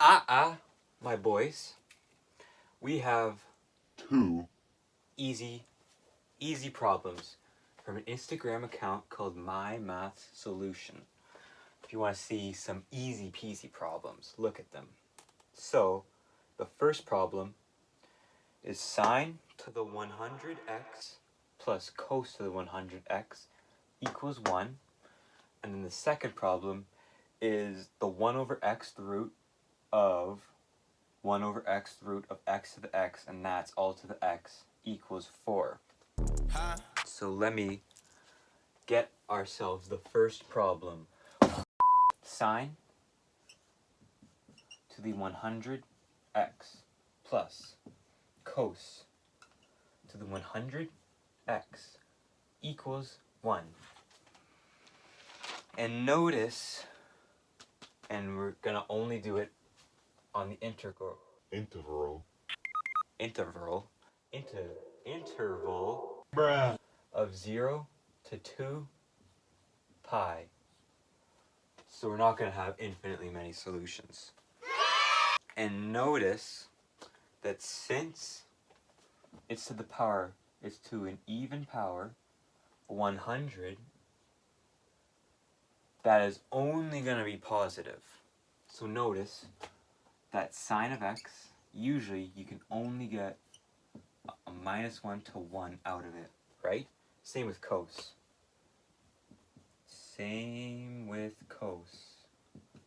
My boys. We have two easy problems from an Instagram account called My Math Solution. If you want to see some easy peasy problems, look at them. So, the first problem is sine to the 100x plus cos to the 100x equals 1. And then the second problem is the 1 over x, the root of 1 over x, the root of x to the x, and that's all to the x, equals 4. So let me get ourselves the first problem. Sine to the 100x plus cos to the 100x equals 1. And notice, and we're going to only do it on the interval bruh of 0 to 2 pi. So we're not going to have infinitely many solutions. And notice that since it's to the power, it's to an even power, 100, that is only going to be positive. So notice that sine of x, usually you can only get a -1 to 1 out of it, right? Same with cos.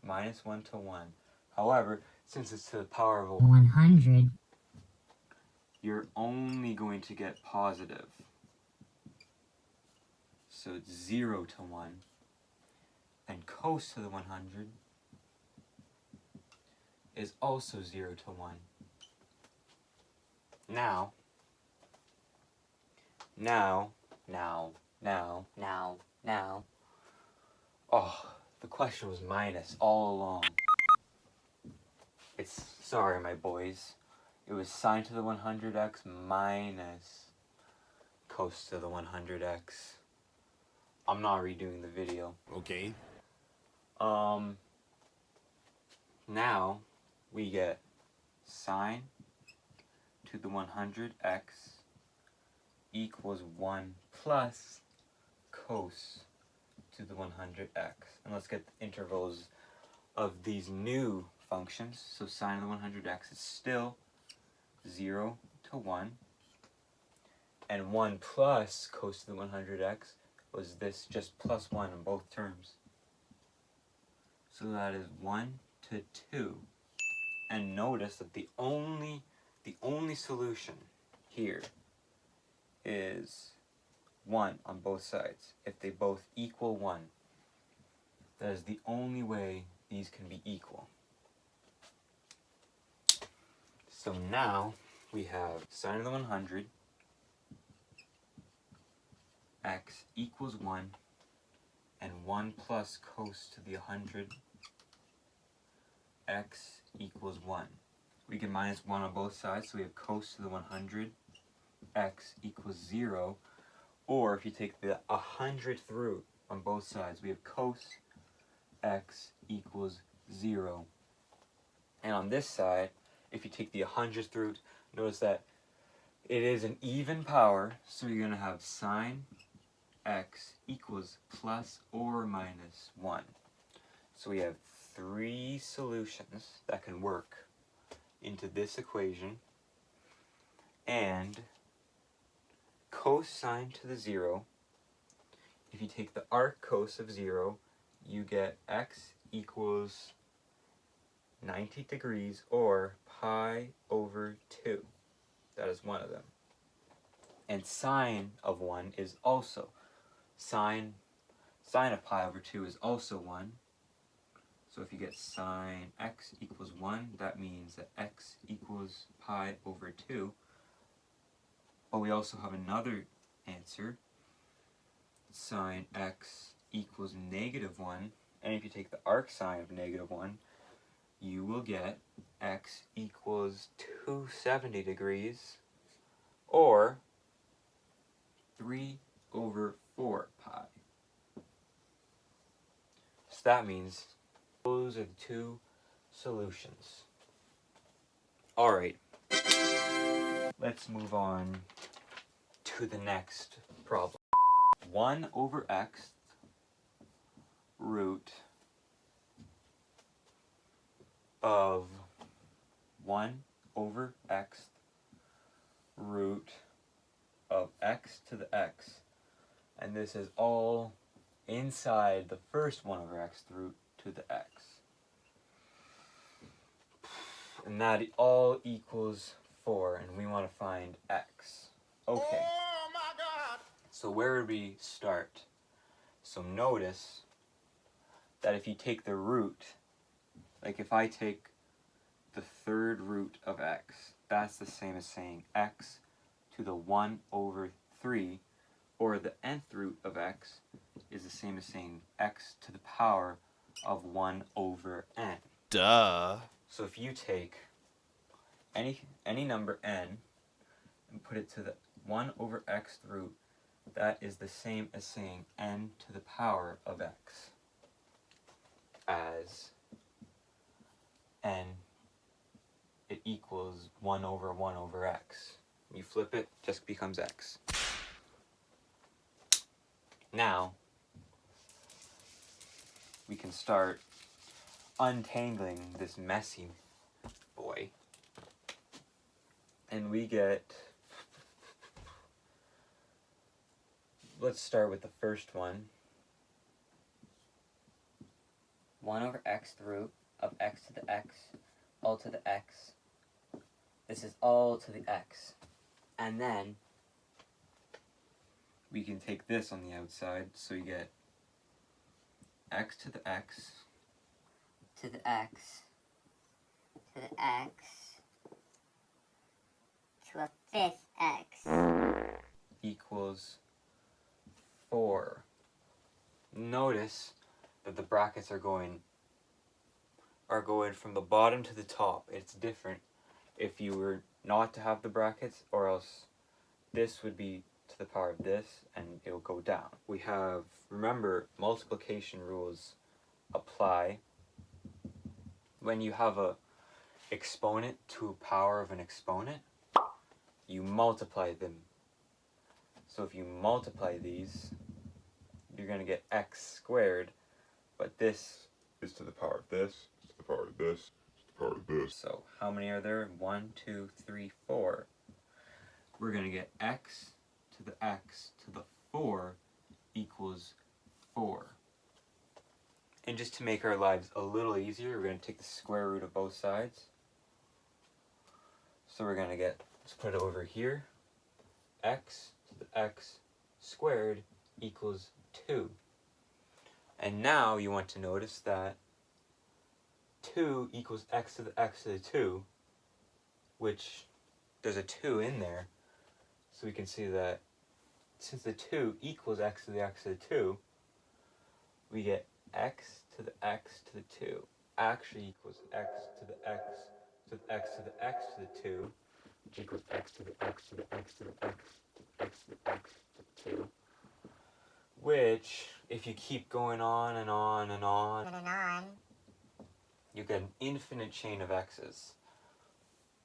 -1 to 1. However, since it's to the power of 100, you're only going to get positive. So it's 0 to 1. And cos to the 100 is also 0 to 1. Now, oh, the question was minus all along. Sorry, my boys. It was sine to the 100x minus cos to the 100x. I'm not redoing the video. okay. Now we get sine to the 100x equals 1 plus cos to the 100x. And let's get the intervals of these new functions. So sine of the 100x is still 0 to 1. And 1 plus cos to the 100x was this, just plus 1 in both terms. So that is 1 to 2. And notice that the only solution here is 1 on both sides. If they both equal 1, that is the only way these can be equal. So now we have sine of the 100 x equals 1 and 1 plus cos to the 100 x equals 1. We can minus 1 on both sides, so we have cos to the 100 x equals 0. Or if you take the 100th root on both sides, we have cos x equals 0. And on this side, if you take the 100th root, notice that it is an even power, so you're going to have sine x equals plus or minus 1. So we have 3 solutions that can work into this equation. And cosine to the 0, if you take the arc cos of 0, you get x equals 90 degrees or pi over 2. That is one of them. And sine of 1 is also, sine of pi over 2 is also 1. So if you get sine x equals 1, that means that x equals pi over 2. But we also have another answer, sine x equals -1. And if you take the arc sine of -1, you will get x equals 270 degrees or 3 over 4 pi. So that means those are the 2 solutions. Alright, let's move on to the next problem. 1 over x root of 1 over x root of x to the x, and this is all inside the first 1 over x root to the x, and that all equals 4, and we want to find x. Okay. Oh my God! So where would we start? So notice that if you take the root, like if I take the third root of x, that's the same as saying x to the 1 over 3, or the nth root of x is the same as saying x to the power of 1 over n. Duh. So if you take any number n and put it to the 1 over x root, that is the same as saying n to the power of x, as n, it equals 1 over x. You flip it, just becomes x. Now, we can start untangling this messy boy. And we get, let's start with the first one. 1 over x the root of x to the x, all to the x. This is all to the x. And then We can take this on the outside, so you get x to the x to the x, to the x, to a fifth x. equals 4. Notice that the brackets are going from the bottom to the top. It's different if you were not to have the brackets, or else this would be to the power of this and it will go down. We have, remember, multiplication rules apply. When you have a exponent to a power of an exponent, you multiply them. So if you multiply these, you're going to get x squared, but this Is to the power of this, to the power of this, to the power of this. So how many are there? 1, 2, 3, 4. We're going to get x to the x to the 4 equals 4. And just to make our lives a little easier, we're going to take the square root of both sides. So we're going to get, let's put it over here, x to the x squared equals 2. And now you want to notice that 2 equals x to the x to the 2, which there's a 2 in there. So we can see that since the 2 equals x to the x to the 2, we get x to the x to the 2 actually equals x to the x to the x to the x to the 2, which equals x to the x to the x to the x to the x to the x to the 2. Which, if you keep going on and on and on, you get an infinite chain of x's,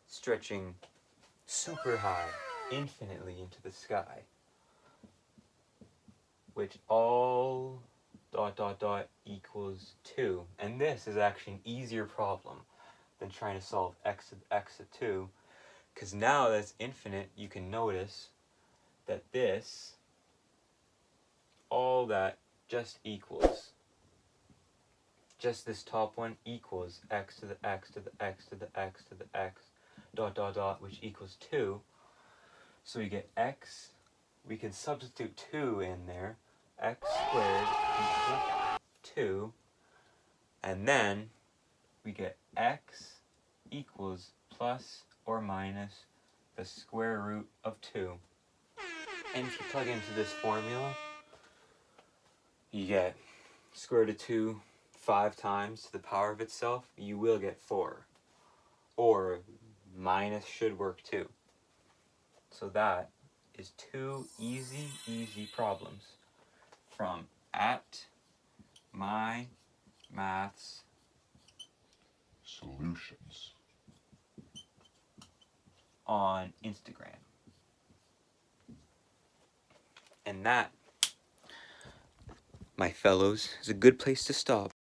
stretching super high, infinitely into the sky, which all ... equals 2. And this is actually an easier problem than trying to solve x to the x to 2, because now that it's infinite, you can notice that this, all that just equals, just this top one equals x to the x to the x to the x to the x ... which equals 2. So we get x, we can substitute 2 in there, x squared equals 2, and then we get x equals plus or minus the square root of 2. And if you plug into this formula, you get square root of 2 5 times to the power of itself, you will get 4. Or minus should work too. So that is 2 easy problems from at my maths solutions on Instagram. And that, my fellows, is a good place to stop.